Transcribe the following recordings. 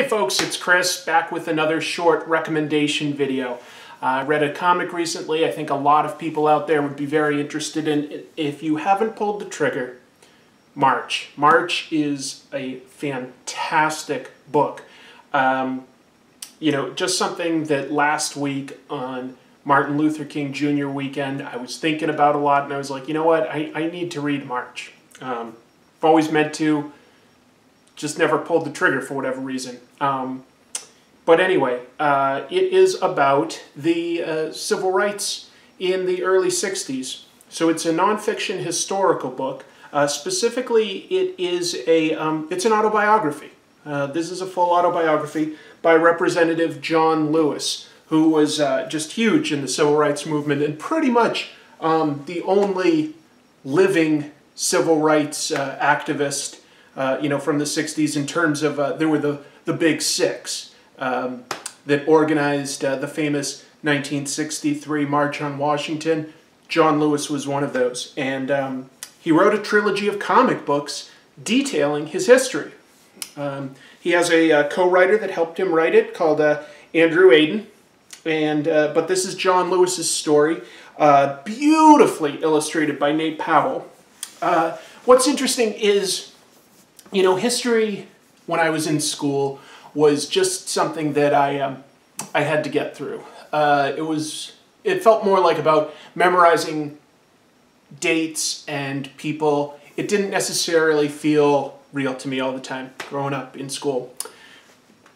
Hey folks, it's Chris, back with another short recommendation video. I read a comic recently I think a lot of people out there would be very interested in. If you haven't pulled the trigger, March. March is a fantastic book. Just something that last week on Martin Luther King Jr. weekend I was thinking about a lot, and I was like, you know what, I need to read March. I've always meant to, just never pulled the trigger for whatever reason. But anyway, it is about the civil rights in the early 60s. So it's a nonfiction historical book. Specifically, it's an autobiography. This is a full autobiography by Representative John Lewis, who was just huge in the civil rights movement and pretty much the only living civil rights activist from the 60s in terms of, there were the Big Six that organized the famous 1963 March on Washington. John Lewis was one of those. And he wrote a trilogy of comic books detailing his history. He has a co-writer that helped him write it called Andrew Aiden. But this is John Lewis's story, beautifully illustrated by Nate Powell. What's interesting is, history when I was in school was just something that I had to get through. It felt more like about memorizing dates and people. It didn't necessarily feel real to me all the time growing up in school.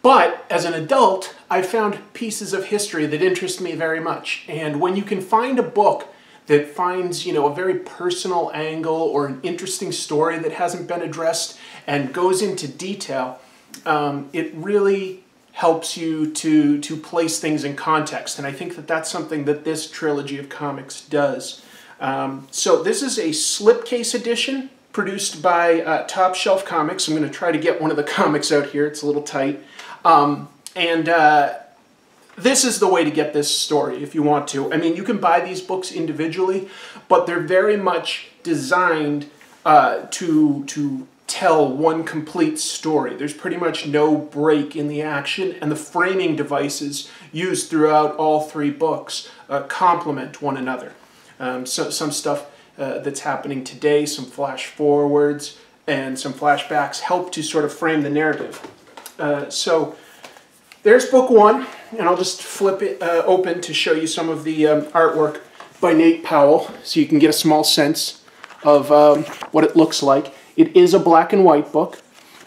But as an adult, I found pieces of history that interest me very much. And when you can find a book that finds, a very personal angle or an interesting story that hasn't been addressed and goes into detail, it really helps you to place things in context. And I think that that's something that this trilogy of comics does. So this is a slipcase edition produced by Top Shelf Comics. I'm going to try to get one of the comics out here. It's a little tight. This is the way to get this story if you want to. I mean, you can buy these books individually, but they're very much designed to tell one complete story. There's pretty much no break in the action, and the framing devices used throughout all three books complement one another. So some stuff that's happening today, some flash forwards and some flashbacks help to sort of frame the narrative. So there's book one, and I'll just flip it open to show you some of the artwork by Nate Powell so you can get a small sense of what it looks like. It is a black and white book.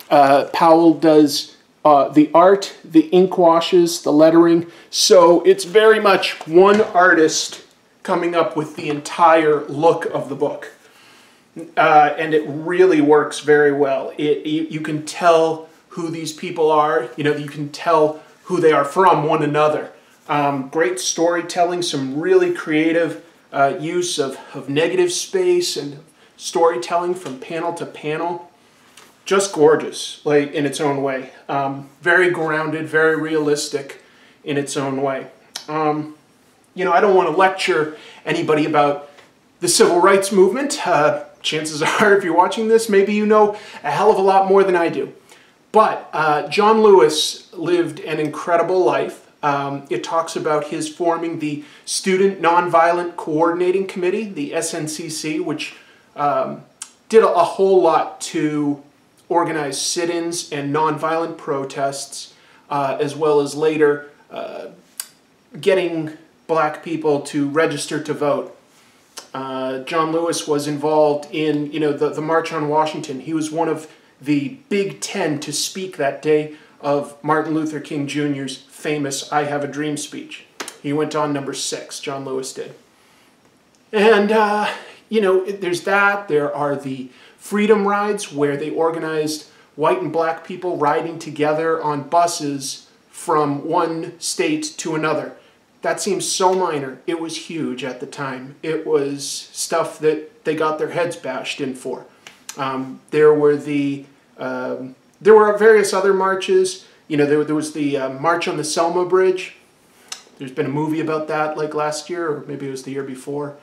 Powell does the art, the ink washes, the lettering, so it's very much one artist coming up with the entire look of the book. And it really works very well. You can tell who these people are, you can tell who they are from one another. Great storytelling, some really creative use of negative space and storytelling from panel to panel. Just gorgeous, like in its own way. Very grounded, very realistic in its own way. I don't want to lecture anybody about the civil rights movement. Chances are, if you're watching this, maybe you know a hell of a lot more than I do. But John Lewis lived an incredible life. It talks about his forming the Student Nonviolent Coordinating Committee, the SNCC, which did a whole lot to organize sit-ins and nonviolent protests, as well as later getting black people to register to vote. John Lewis was involved in, the March on Washington. He was one of the Big Ten to speak that day of Martin Luther King Jr.'s famous I Have a Dream speech. He went on number 6, John Lewis did. And, there's that. There are the Freedom Rides, where they organized white and black people riding together on buses from one state to another. That seems so minor. It was huge at the time. It was stuff that they got their heads bashed in for. There were various other marches. There was the March on the Selma Bridge. There's been a movie about that like last year, or maybe it was the year before.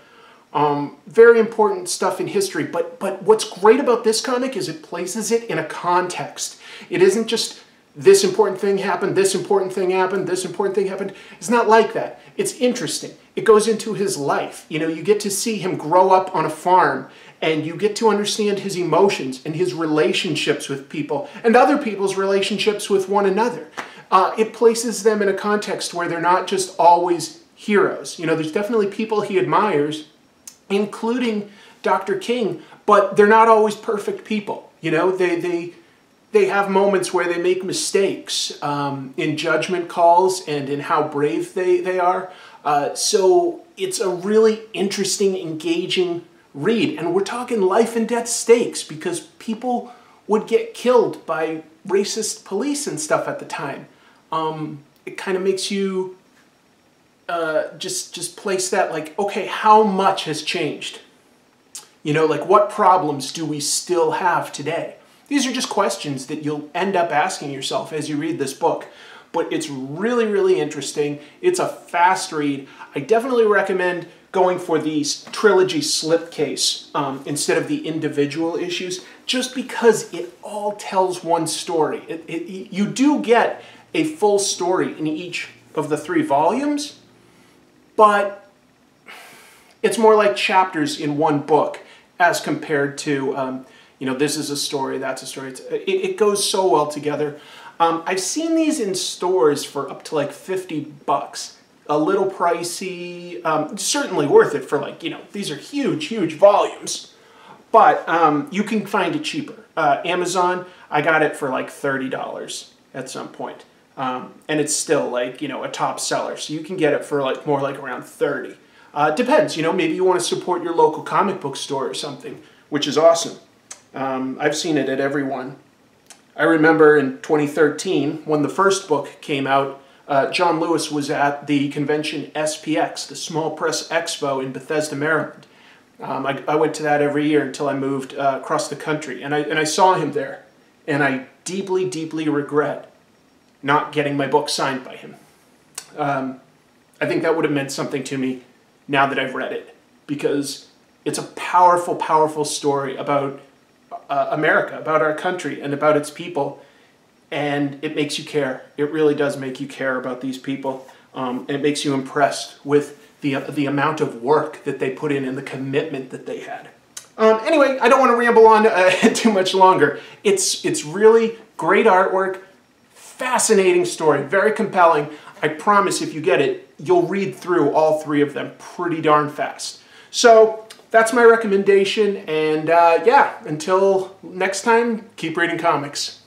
Very important stuff in history, but what's great about this comic is it places it in a context. It isn't just this important thing happened, this important thing happened, this important thing happened. It's not like that. It's interesting. It goes into his life. You know, you get to see him grow up on a farm, and you get to understand his emotions and his relationships with people and other people's relationships with one another. It places them in a context where they're not just always heroes. You know, there's definitely people he admires, including Dr. King, but they're not always perfect people. You know, they have moments where they make mistakes in judgment calls and in how brave they are. So it's a really interesting, engaging read. And we're talking life and death stakes because people would get killed by racist police and stuff at the time. It kind of makes you just place that like, okay, how much has changed? You know, like what problems do we still have today? These are just questions that you'll end up asking yourself as you read this book. But it's really, really interesting. It's a fast read. I definitely recommend going for the trilogy slipcase instead of the individual issues, just because it all tells one story. You do get a full story in each of the 3 volumes, but it's more like chapters in one book as compared to, you know, this is a story, that's a story. It goes so well together. I've seen these in stores for up to like $50. A little pricey, certainly worth it for like, you know, these are huge, huge volumes. But you can find it cheaper. Amazon, I got it for like $30 at some point. And it's still like, you know, a top seller. So you can get it for like more like around 30. Depends, you know, maybe you want to support your local comic book store or something, which is awesome. I've seen it at every one. I remember in 2013, when the first book came out, John Lewis was at the convention SPX, the Small Press Expo in Bethesda, Maryland. I went to that every year until I moved across the country, and I saw him there, and I deeply, deeply regret not getting my book signed by him. I think that would have meant something to me now that I've read it, because it's a powerful, powerful story about America, about our country, and about its people. And it makes you care. It really does make you care about these people. And it makes you impressed with the amount of work that they put in and the commitment that they had. Anyway, I don't want to ramble on too much longer. It's really great artwork, fascinating story, very compelling. I promise if you get it, you'll read through all 3 of them pretty darn fast. So that's my recommendation. And yeah, until next time, keep reading comics.